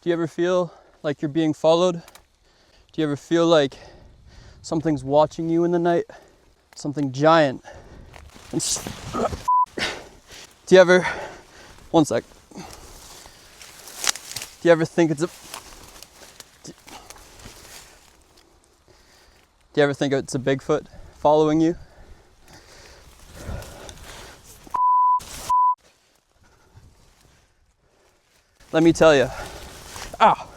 Do you ever feel like you're being followed? Do you ever feel like something's watching you in the night? Something giant. Do you ever, one sec. Do you ever think it's a, do you ever think it's a Bigfoot following you? Let me tell you. Ow.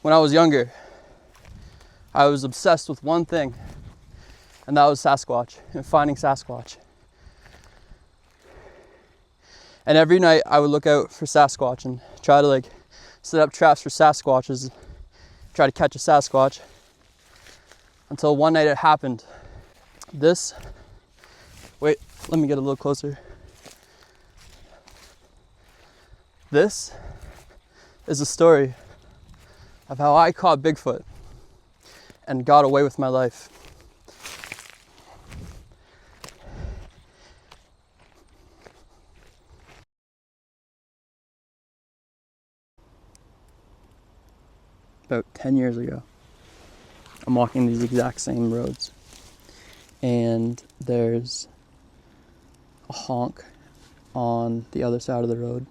When I was younger, I was obsessed with one thing, and that was Sasquatch and finding Sasquatch. And every night I would look out for Sasquatch and try to like set up traps for Sasquatches, try to catch a Sasquatch, until one night it happened. Wait, let me get a little closer. This is a story of how I caught Bigfoot and got away with my life. About 10 years ago, I'm walking these exact same roads, and there's a honk on the other side of the road,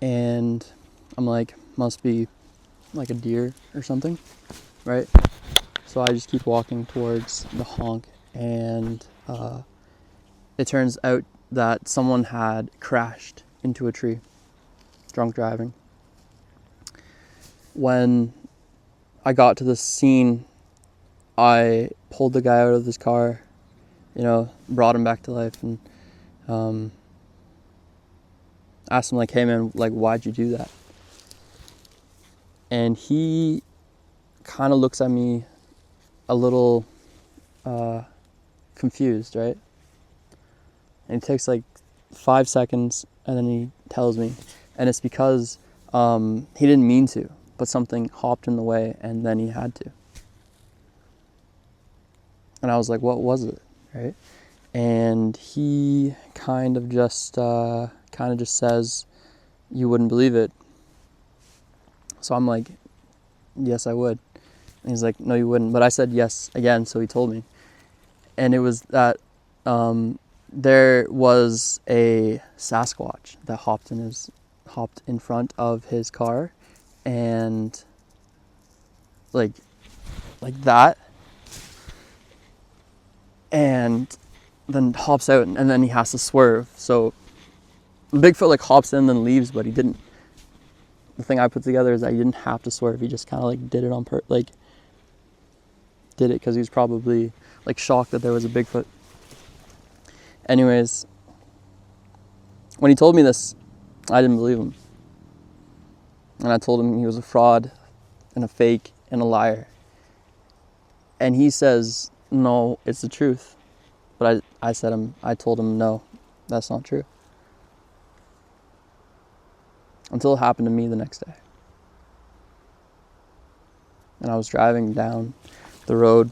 and I'm like, must be like a deer or something, right? So I just keep walking towards the honk, and it turns out that someone had crashed into a tree, drunk driving. When I got to the scene, I pulled the guy out of his car, brought him back to life, and asked him, like, hey man, like, why'd you do that? And he kind of looks at me a little confused, right? And it takes like 5 seconds, and then he tells me, and it's because he didn't mean to, but something hopped in the way, and then he had to. And I was like, what was it, right? And he kind of just says, you wouldn't believe it. So I'm like, yes, I would. And he's like, no, you wouldn't. But I said yes again, so he told me. And it was that there was a Sasquatch that hopped in front of his car, and like that, and then hops out, and then he has to swerve. So Bigfoot like hops in, then leaves, but he didn't. The thing I put together is that he didn't have to swerve. He just kind of like did it on did it because he was probably like shocked that there was a Bigfoot. Anyways, when he told me this, I didn't believe him. And I told him he was a fraud and a fake and a liar. And he says, no, it's the truth. But I told him, no, that's not true. Until it happened to me the next day. And I was driving down the road,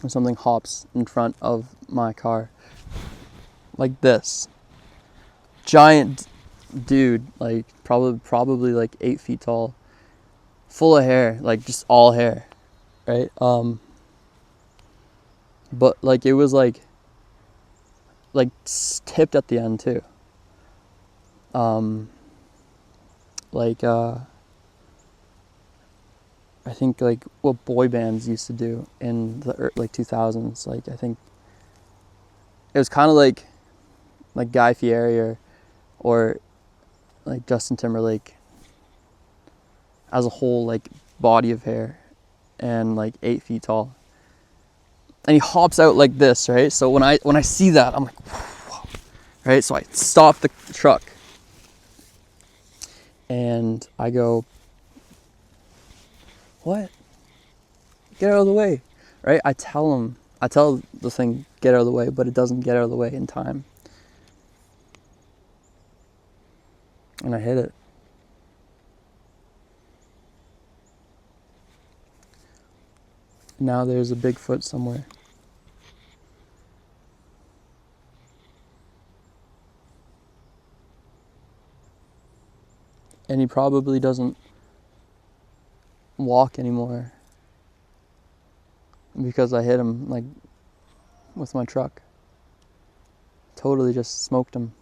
and something hops in front of my car. Like this. Giant dude, like probably like 8 feet tall. Full of hair, like just all hair. Right? But like it was like tipped at the end too. I think like what boy bands used to do in the like 2000s. Like I think it was kind of like Guy Fieri or like Justin Timberlake as a whole, like body of hair, and like 8 feet tall. And he hops out like this, right? So when I see that, I'm like, whoa, right? So I stop the truck, and I go, what? Get out of the way, right? I tell the thing, get out of the way, but it doesn't get out of the way in time. And I hit it. Now there's a Bigfoot somewhere. And he probably doesn't walk anymore because I hit him, like, with my truck. Totally just smoked him.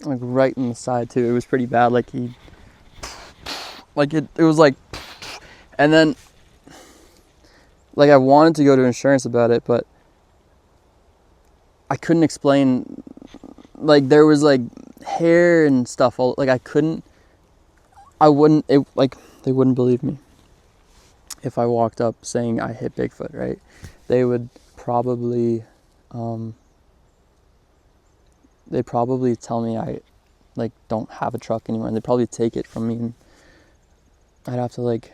Like, right in the side, too. It was pretty bad. Like, it was like, and then, like, I wanted to go to insurance about it, but I couldn't explain, like, there was, like, hair and stuff, all, like, they wouldn't believe me if I walked up saying I hit Bigfoot, right? They would probably, they'd probably tell me I, like, don't have a truck anymore, and they'd probably take it from me, and I'd have to, like,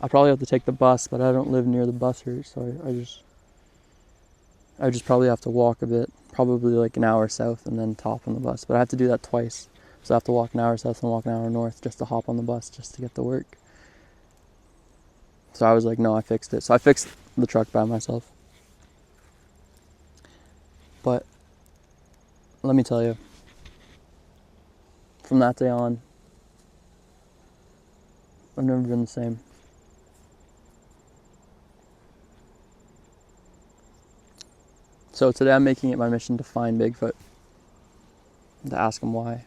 I'd probably have to take the bus, but I don't live near the bus route, so I just probably have to walk a bit, probably like an hour south and then hop on the bus. But I have to do that twice. So I have to walk an hour south and walk an hour north just to hop on the bus just to get to work. So I was like, no, I fixed it. So I fixed the truck by myself. But let me tell you, from that day on, I've never been the same. So today I'm making it my mission to find Bigfoot, to ask him why.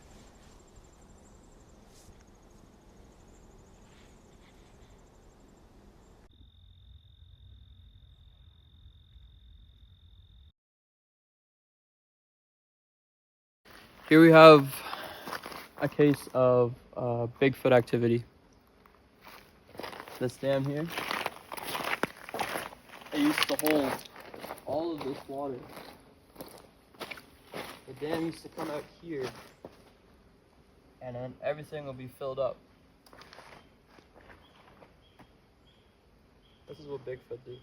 Here we have a case of Bigfoot activity. This dam here, it used to hold all of this water. The dam used to come out here, and then everything will be filled up. This is what Bigfoot do.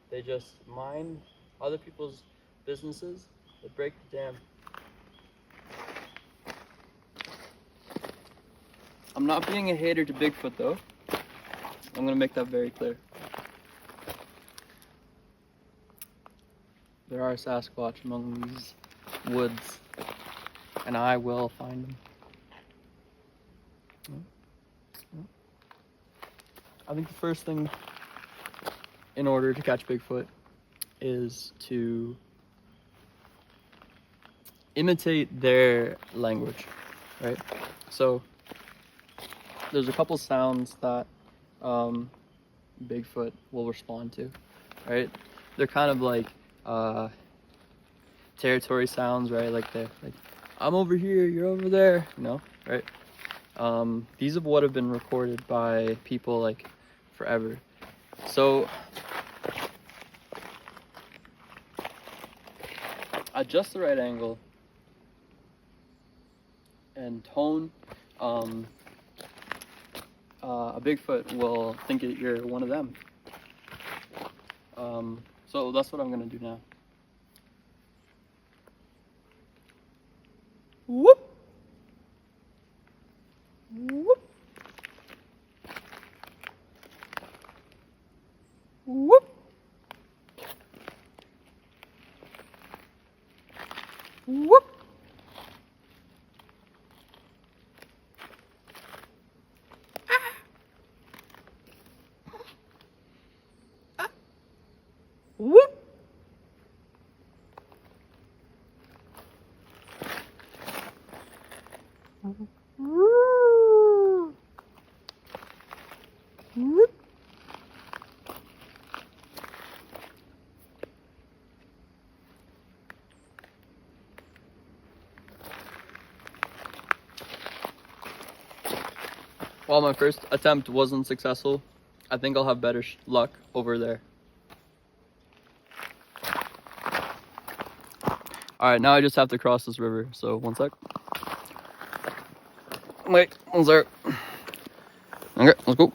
They just mine other people's businesses. They break the dam. I'm not being a hater to Bigfoot though. I'm gonna make that very clear. There are Sasquatch among these woods, and I will find them. I think the first thing in order to catch Bigfoot is to imitate their language, right? So there's a couple sounds that Bigfoot will respond to, right? They're kind of like territory sounds, right? Like they're like, I'm over here, you're over there, you know, right? These are what have been recorded by people like forever. So adjust the right angle and tone. A Bigfoot will think you're one of them. So that's what I'm gonna do now. Whoop! Whoop! Whoop! Whoop! Whoop! Whoop! While my first attempt wasn't successful, I think I'll have better luck over there. Alright, now I just have to cross this river, so one sec. Wait, one sec. Okay, let's go.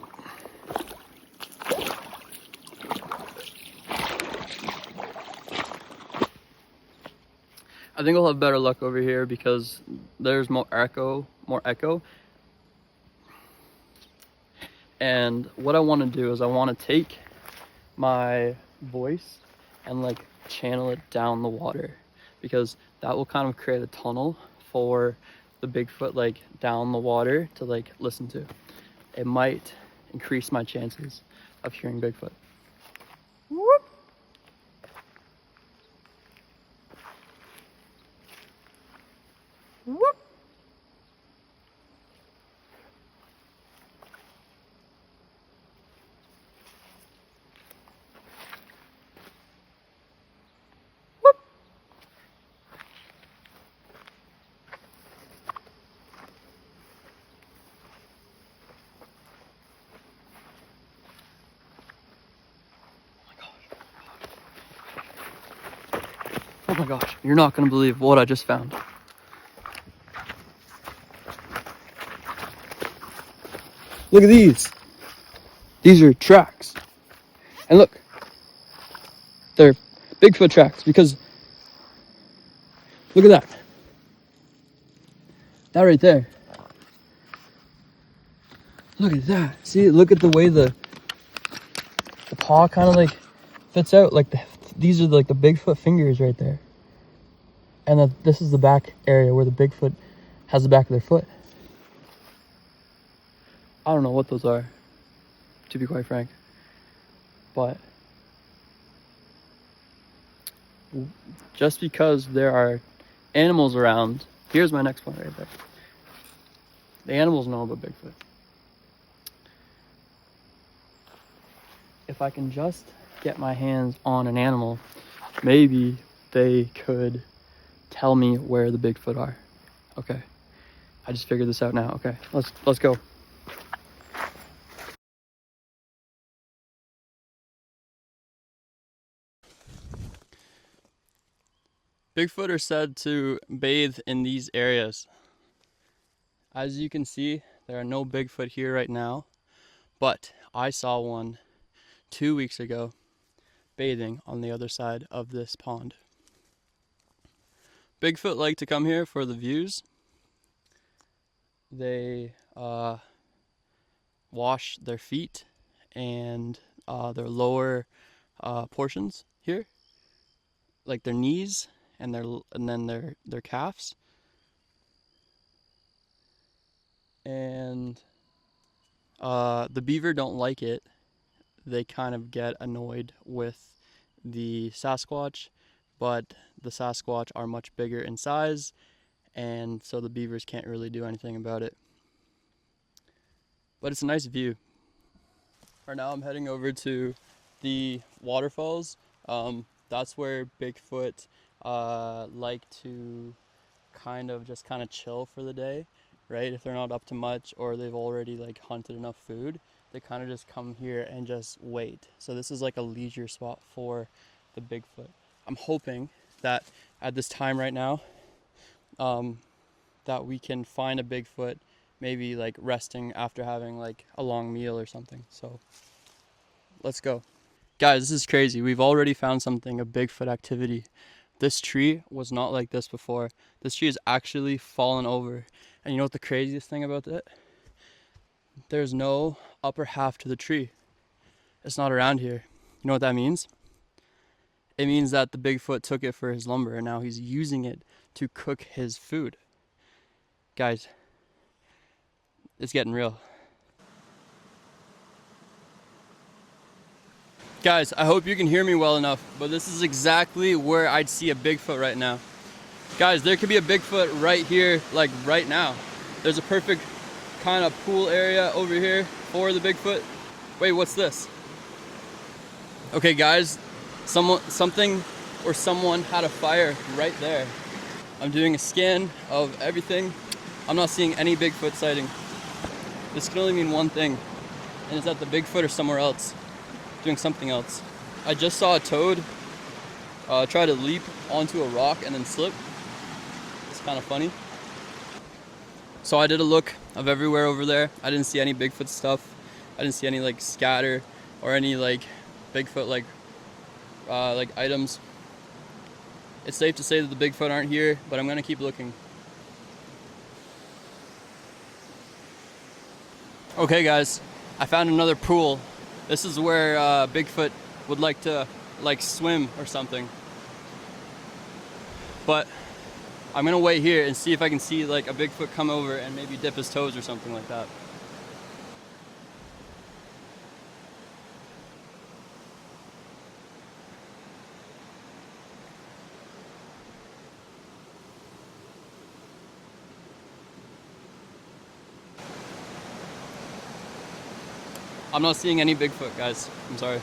I think I'll have better luck over here because there's more echo. And what I want to do is I want to take my voice and like channel it down the water, because that will kind of create a tunnel for the Bigfoot like down the water to like listen to. It might increase my chances of hearing Bigfoot. Whoop. Whoop. Oh my gosh, you're not gonna believe what I just found. Look at these. These are tracks. And look, they're Bigfoot tracks because look at that. That right there. Look at that. See, look at the way the paw kind of like fits out. Like these are like the Bigfoot fingers right there. And this is the back area where the Bigfoot has the back of their foot. I don't know what those are, to be quite frank. But just because there are animals around, here's my next point right there. The animals know about Bigfoot. If I can just get my hands on an animal, maybe they could tell me where the Bigfoot are. Okay, I just figured this out now. Okay, let's go. Bigfoot are said to bathe in these areas. As you can see, there are no Bigfoot here right now, but I saw one 2 weeks ago bathing on the other side of this pond. Bigfoot like to come here for the views. They wash their feet and their lower portions here, like their knees and then their calves. And the beaver don't like it. They kind of get annoyed with the Sasquatch, but the Sasquatch are much bigger in size, and so the beavers can't really do anything about it. But it's a nice view. Right now I'm heading over to the waterfalls. That's where Bigfoot like to kind of chill for the day, right? If they're not up to much or they've already like hunted enough food, they kind of just come here and just wait. So this is like a leisure spot for the Bigfoot. I'm hoping that at this time right now, that we can find a Bigfoot maybe like resting after having like a long meal or something. So let's go. Guys, this is crazy. We've already found something, a Bigfoot activity. This tree was not like this before. This tree is actually fallen over. And you know what the craziest thing about it? There's no upper half to the tree. It's not around here. You know what that means? It means that the Bigfoot took it for his lumber and now he's using it to cook his food. Guys, it's getting real. Guys, I hope you can hear me well enough, but this is exactly where I'd see a Bigfoot right now. Guys, there could be a Bigfoot right here, like right now. There's a perfect kind of pool area over here for the Bigfoot. Wait, what's this? Okay guys, something or someone had a fire right there. I'm doing a scan of everything. I'm not seeing any Bigfoot sighting. This can only mean one thing, and it's that the Bigfoot are somewhere else, doing something else. I just saw a toad try to leap onto a rock and then slip. It's kind of funny. So I did a look of everywhere over there. I didn't see any Bigfoot stuff. I didn't see any like scatter or any like Bigfoot like items. It's safe to say that the Bigfoot aren't here, but I'm gonna keep looking. Okay guys, I found another pool. This is where Bigfoot would like to swim or something. But I'm gonna wait here and see if I can see like a Bigfoot come over and maybe dip his toes or something like that. I'm not seeing any Bigfoot, guys. I'm sorry.